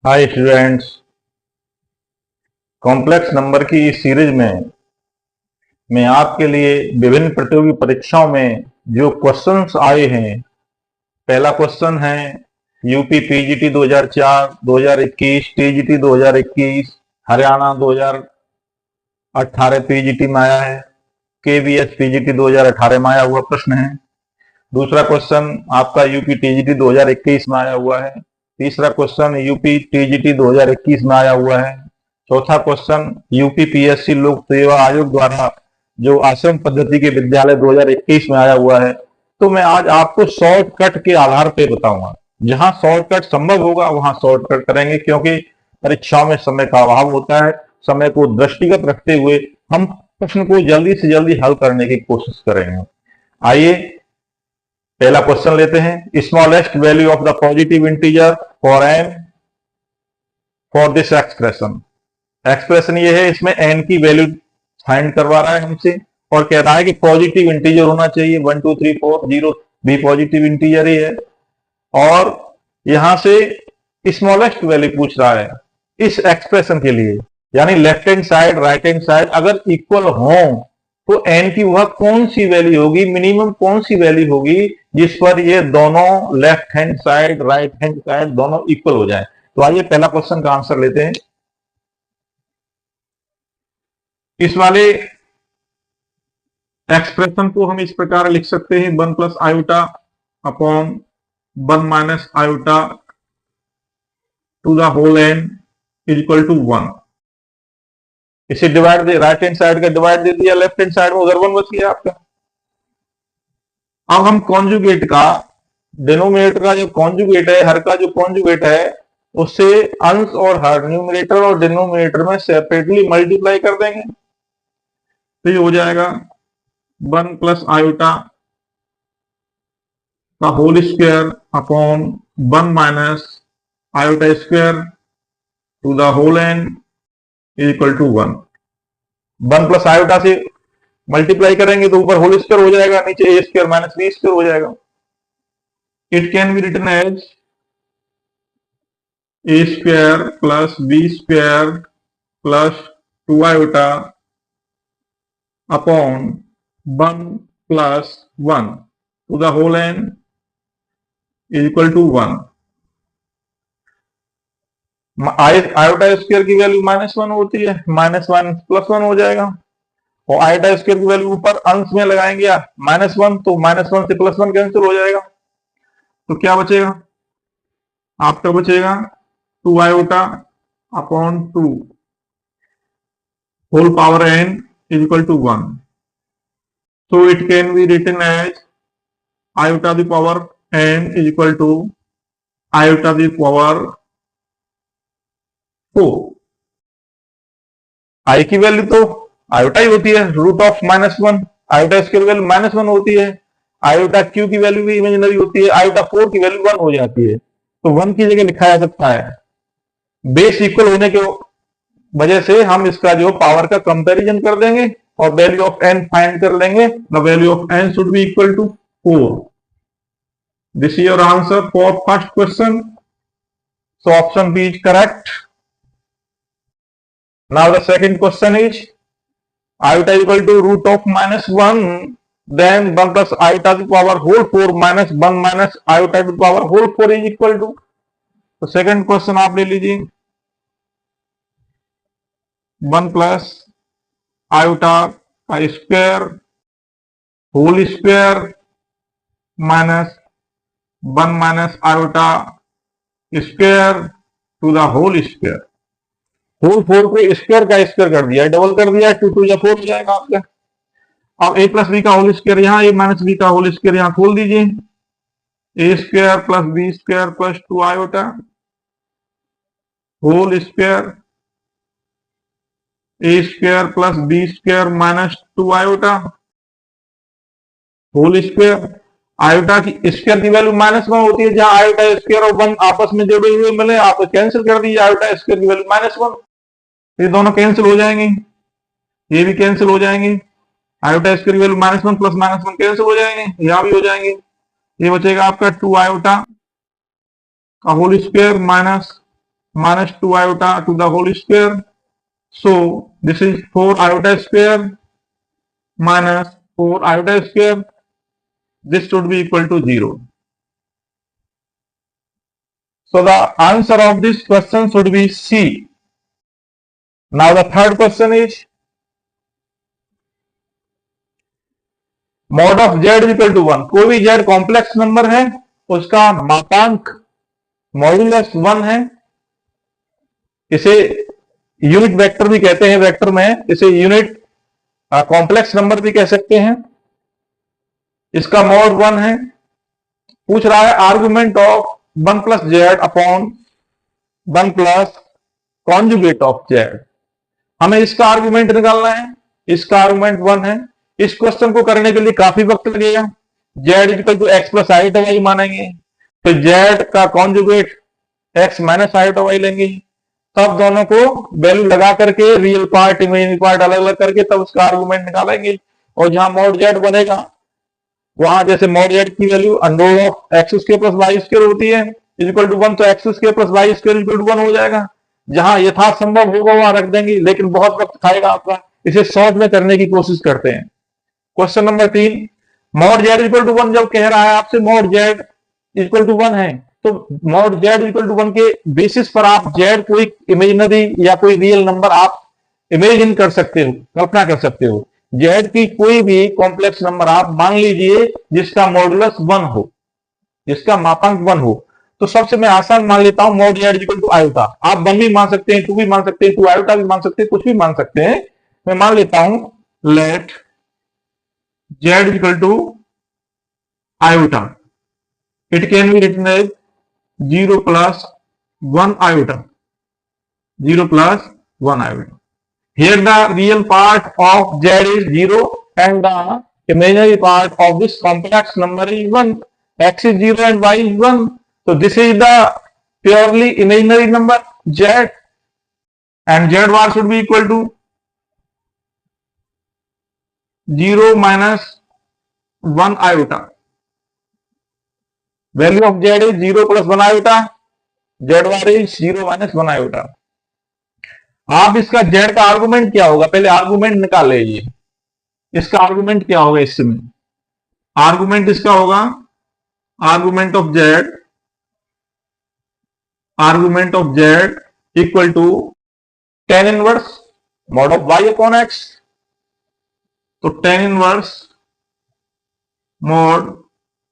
Hi students. Complex number की इस series में मैं आपके लिए विभिन्न प्रतियोगी परीक्षाओं में जो क्वेश्चंस आए हैं। पहला क्वेश्चन है UP PGT 2004 2021 TGT 2021 Haryana 2018 PGT में आया है। केवीएस पीजीटी 2018 में आया हुआ प्रश्न है। दूसरा क्वेश्चन आपका यूपी टीजीटी 2021 में आया हुआ है। तीसरा क्वेश्चन यूपी टीजीटी 2021 में आया हुआ है। चौथा क्वेश्चन यूपी पीएससी लोक सेवा आयोग द्वारा जो आश्रम पद्धति के विद्यालय 2021 में आया हुआ है। तो मैं आज आपको शॉर्टकट के आधार पर बताऊंगा। जहां शॉर्टकट संभव होगा वहां शॉर्टकट करेंगे, क्योंकि परीक्षाओं में समय का अभाव होता है। समय को दृष्टिगत रखते हुए हम प्रश्न को जल्दी से जल्दी हल करने की कोशिश करेंगे। आइए पहला क्वेश्चन लेते हैं। Smallest value of the positive integer for n for this expression. Expression ये है, इसमें एन की वैल्यू फाइंड करवा रहा है हमसे और कह रहा है कि पॉजिटिव इंटीजर होना चाहिए। 1 2 3 4 0 भी पॉजिटिव इंटीजर ही है और यहां से स्मॉलेस्ट वैल्यू पूछ रहा है इस एक्सप्रेशन के लिए, यानी left hand side right hand side अगर इक्वल हो तो एन की वह कौन सी वैल्यू होगी, मिनिमम कौन सी वैल्यू होगी जिस पर ये दोनों left hand side right hand side दोनों इक्वल हो जाए। तो आइए पहला क्वेश्चन का आंसर लेते हैं। इस वाले एक्सप्रेशन को हम इस प्रकार लिख सकते हैं, 1 plus iota upon 1 minus iota to the whole n is equal to 1। इसे डिवाइड दे, राइट हैंड साइड का डिवाइड दे दिया लेफ्ट हैंड साइड में, उधर 1 बच गया आपका। अब हम कॉन्जुगेट का, डिनोमिनेटर का जो कॉन्जुगेट है, हर का जो कॉन्जुगेट है उससे अंश और हर न्यूमरेटर और डिनोमिनेटर में सेपरेटली मल्टीप्लाई कर देंगे। तो ये हो जाएगा 1 प्लस आयोटा का whole square upon 1 minus iota square to the whole n is equal to 1। 1 plus iota से मल्टीप्लाई करेंगे तो ऊपर होल स्क्वायर हो जाएगा, नीचे a square minus b square हो जाएगा। It can be written as a square plus B square plus 2 iota upon 1 plus 1 to the whole n is equal to 1। Iota square की value -1 होती है, -1 +1 हो जाएगा और आयोटा स्क्वायर की value ऊपर अंश में लगाएंगे -1 तो -1 से +1 कैंसिल हो जाएगा। तो क्या बचेगा आपका, बचेगा 2 iota upon 2 whole power n is equal to 1। So it can be written as iota the power n is equal to iota the power 4। I की वैल्यू तो आयोटा ही होती है, root of -1। Iota square value -1 होती है। Iota cube की value भी imaginary होती है। आयोटा 4 की वैल्यू 1 हो जाती है, तो 1 की जगह लिखा जा सकता है। बेस इक्वल होने के वजह से हम इसका जो पावर का कंपैरिजन कर देंगे और वैल्यू ऑफ n फाइंड कर लेंगे। The value of n should be equal to 4। This is your answer for first question, so option B is correct. Now the second question is iota equal to root of -1, then 1 plus iota to the power whole 4 minus 1 minus iota to the power whole 4 is equal to। तो second question आप ले लीजिए, 1 plus iota का square whole square minus 1 minus iota square to the whole square. Whole 4 को square का square कर दिया, double कर दिया, 2 2 या 4 हो जाएगा आपका। अब a प्लस बी का होल स्क्वायर यहाँ, a माइनस बी का होल स्क्वायर यहाँ खोल दीजिए, A square plus B square plus 2 iota whole square A square plus B square minus 2 iota whole square. Iota की स्क्वायर की वैल्यू -1 होती है, जहां आयोटा स्क्वायर और 1 आपस में जुड़े हुए मिले आप कैंसिल कर दीजिए, आयोटा स्क्वायर की वैल्यू -1, ये दोनों कैंसिल हो जाएंगे, ये भी कैंसिल हो जाएंगे। आयोटा स्क्वायर की वैल्यू -1 प्लस -1 कैंसिल हो जाएंगे, यहां भी हो जाएंगे। ये बचेगा आपका 2 आयोटा का whole square minus minus 2 iota to the whole square. So this is 4 iota square minus 4 iota square. This should be equal to 0. So the answer of this question should be C. Now the third question is mod of z is equal to 1. कोई भी z complex number है उसका मापांक modulus 1 है। इसे unit vector भी कहते हैं, वेक्टर में इसे यूनिट कॉम्प्लेक्स नंबर भी कह सकते हैं। इसका मॉड 1 है। पूछ रहा है argument of 1 plus Z upon 1 plus conjugate of Z. हमें इसका आर्गुमेंट निकालना है। इसका आर्गुमेंट 1 है। इस क्वेश्चन को करने के लिए काफी वक्त लगेगा। Z equal to x plus i y मानेंगे, तो जेड का conjugate x minus i y लेंगे, तब दोनों को वैल्यू लगा करके रियल पार्ट इमेजिनरी पार्ट अलग अलग करके तब उसका आर्गुमेंट निकालेंगे। और जहां मॉड जेड बनेगा वहां जैसे मॉड जेड की value under of x square plus y square होती है इक्वल टू 1, तो x square plus y square equal to 1 हो जाएगा। जहां यथासंभव होगा वहां रख देंगे, लेकिन बहुत वक्त खाएगा आपका। इसे शॉर्ट में करने की कोशिश करते हैं। Question number 3, mod z equal to 1 जब कह रहा है आपसे मॉड जेड इक्वल टू 1 है, तो मॉड जेड इक्वल टू 1 के बेसिस पर आप जेड कोई इमेजिनरी या कोई रियल नंबर आप इमेजिन कर सकते हो, कल्पना कर सकते हो। जेड की कोई भी कॉम्प्लेक्स नंबर आप मान लीजिए जिसका मॉडुलस 1 हो, जिसका मापांक 1 हो। तो सबसे मैं आसान मान लेता हूं mod z equal to iota. आप 1 भी मान सकते हैं, 2 भी मान सकते हैं, 2 आयोटा भी मान सकते हैं, कुछ भी मान सकते हैं। मैं मान लेता हूं let z equal to iota. It can be written as 0 plus 1 iota. 0 plus 1 iota. Here the real part of z is 0 and the imaginary part of this complex number is 1. X is 0 and y is 1. So this is the purely imaginary number z, and z bar should be equal to 0 minus 1 iota. Value of z is 0 plus 1 iota. Z bar is 0 minus 1 iota. आप इसका z का argument क्या होगा पहले argument निकाल लीजिए। इसका argument क्या होगा इसमें? आर्गुमेंट इसका होगा argument of z equal to tan inverse mod of y upon x। तो tan inverse mod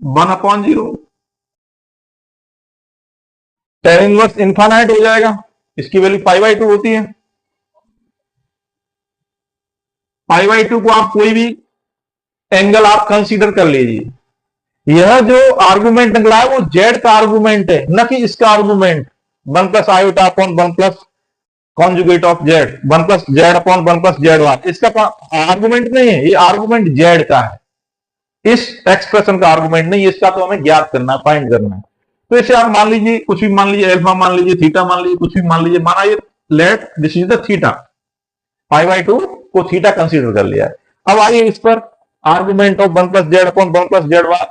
1 upon 0। tan inverse infinite हो जाएगा, इसकी वैल्यू π/2 होती है। π/2 को आप कोई भी एंगल आप कंसीडर कर लीजिए। यह जो आर्गुमेंट निकला है वो जेड का आर्गुमेंट है, न कि इसका argument 1 plus iota upon 1 plus conjugate of Z, 1 plus Z upon 1 plus Z bar. इसका आर्गुमेंट नहीं है, ये आर्गुमेंट जेड का है, इस एक्सप्रेशन का आर्गुमेंट नहीं। इसका तो हमें ज्ञात करना है, फाइंड करना है। तो इसे आप मान लीजिए, कुछ भी मान लीजिए, अल्फा मान लीजिए, थीटा मान लीजिए, कुछ भी मान लीजिए। माना ये let this is the theta, π/2 को थीटा कंसीडर कर लिया है। अब आइए इस पर argument of 1 plus Z upon 1 plus Z bar.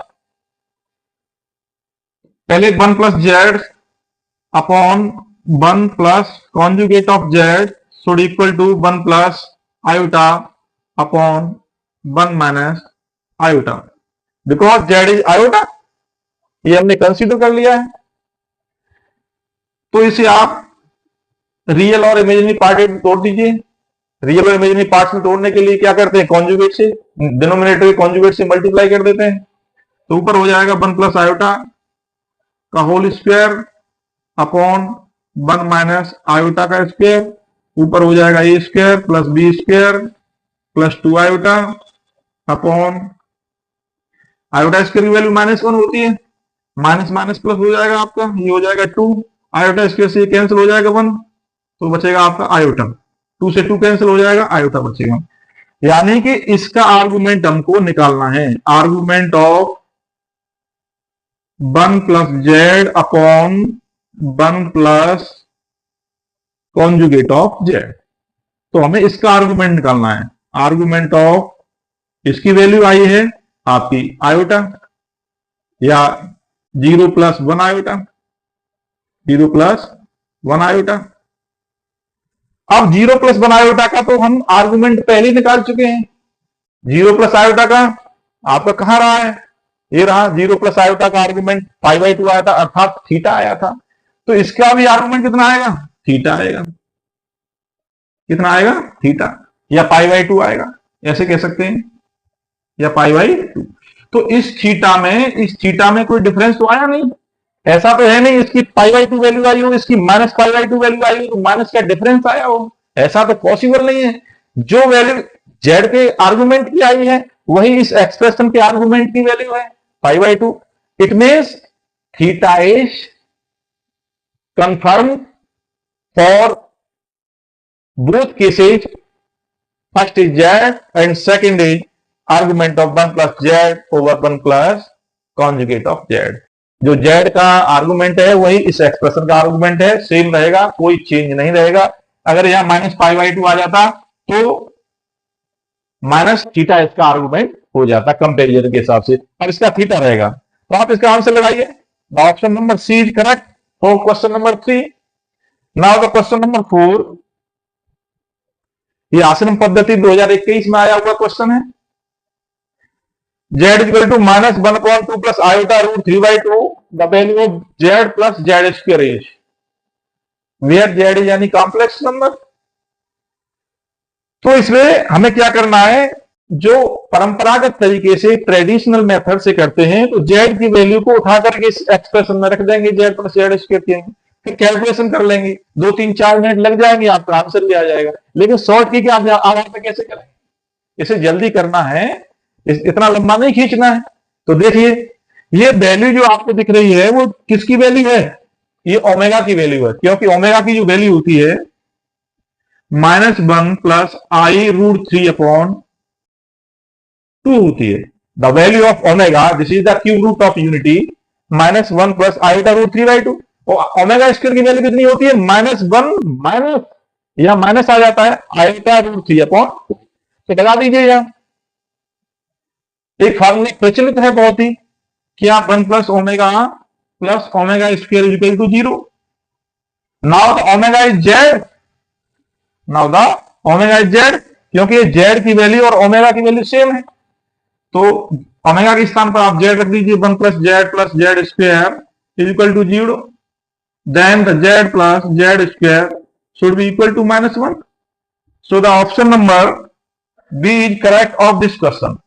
पहले 1 plus Z upon 1 plus conjugate of Z should equal to 1 plus iota upon 1 minus iota, because Z is iota, ये हमने कंसीडर कर लिया है। तो इसे आप रियल और इमेजिनरी पार्ट में तोड़ दीजिए। रियल और इमेजिनरी पार्ट्स में तोड़ने के लिए क्या करते हैं, कॉन्जुगेट से, डिनोमिनेटर कॉन्जुगेट से मल्टीप्लाई कर देते हैं। तो ऊपर हो जाएगा 1 प्लस आयोटा का whole square upon 1 minus iota का स्क्वायर। ऊपर हो जाएगा A square plus B square plus 2 iota upon iota square की वैल्यू -1 होती है, माइनस माइनस प्लस हो जाएगा आपका, ये हो जाएगा 2 आयोटा स्क्वायर से कैंसिल हो जाएगा 1, तो बचेगा आपका आयोटा। 2 से 2 कैंसिल हो जाएगा, आयोटा बचेगा। यानी कि इसका आर्गुमेंट हमको निकालना है, argument of 1 plus Z upon 1 plus conjugate of Z. तो हमें इसका आर्गुमेंट निकालना है। आर्गुमेंट ऑफ, इसकी वैल्यू आई है आपकी आयोटा या 0 प्लस 1 आयोटा, 0 प्लस 1 आयोटा। अब 0 प्लस 1 आयोटा का तो हम आर्गुमेंट पहले ही निकाल चुके हैं। 0 प्लस आयोटा का आपका कहां रहा है, ये रहा 0 प्लस आयोटा का आर्गुमेंट π/2 आया था, अर्थात थीटा आया था। तो इसका भी आर्गुमेंट कितना आएगा, थीटा आएगा। कितना आएगा, थीटा, या π/2 आएगा, ऐसे कह सकते हैं, या π/2। तो इस थीटा में कोई डिफरेंस तो आया नहीं, ऐसा तो है नहीं इसकी π/2 वैल्यू आई हो, इसकी माइनस π/2 वैल्यू आई हो, तो माइनस का डिफरेंस आया हो, ऐसा तो पॉसिबल नहीं है। जो वैल्यू जेड के आर्गुमेंट की आई है वही इस एक्सप्रेशन के आर्गुमेंट की वैल्यू है π/2। It means theta is confirmed for both cases. First is z and second is argument of 1 plus z over 1 plus conjugate of z. जो z का आर्गुमेंट है वही इस एक्सप्रेशन का आर्गुमेंट है, सेम रहेगा, कोई चेंज नहीं रहेगा। अगर यहां माइनस π/2 आ जाता तो माइनस थीटा इसका आर्गुमेंट हो जाता कंपेरिजन के हिसाब से, और इसका थीटा रहेगा। तो आप इसका आंसर लगाइए। Option number C is correct for question number 3. Now the question number 4, ये आश्रम पद्धति 2021 में आया हुआ क्वेश्चन है। z equal to minus 1/2 plus iota root 3/2 the value of z plus z square is where z is यानी complex number. तो इसमें हमें क्या करना है, जो परंपरागत तरीके से ट्रेडिशनल मेथड से करते हैं, तो z की वैल्यू को उठा करके इस एक्सप्रेशन में रख देंगे, z प्लस z स्क्वायर करेंगे, फिर कैलकुलेशन कर लेंगे, 2-3-4 मिनट लग जाएंगे, आपका आंसर भी आ जाएगा। लेकिन शॉर्ट की आधार पर कैसे करेंगे, इसे जल्दी करना है, इतना लंबा नहीं खींचना है। तो देखिए ये वैल्यू जो आपको दिख रही है वो किसकी वैल्यू है, ये ओमेगा की वैल्यू है, क्योंकि ओमेगा की जो वैल्यू होती है -1 प्लस आई रूट 3/2 होती है। The value of omega, this is the cube root of unity, -1 plus iota root 3/2। और ओमेगा स्क्वायर की वैल्यू कितनी होती है, -1 माइनस, या माइनस आ जाता है आयोटा रूट 3/2। तो लगा दीजिए यहां, एक फार्मूला प्रचलित है बहुत ही, क्या 1 plus omega square is equal to 0। Now the omega is z, now the omega is z, क्योंकि ये जेड की वैल्यू और ओमेगा की वैल्यू सेम है, तो ओमेगा के स्थान पर आप जेड रख दीजिए, 1 plus z square is equal to 0, then the z plus z square should be equal to -1। So the option number B is correct of this question.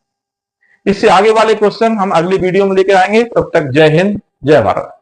इससे आगे वाले क्वेश्चन हम अगली वीडियो में लेकर आएंगे। तब तक जय हिंद, जय भारत।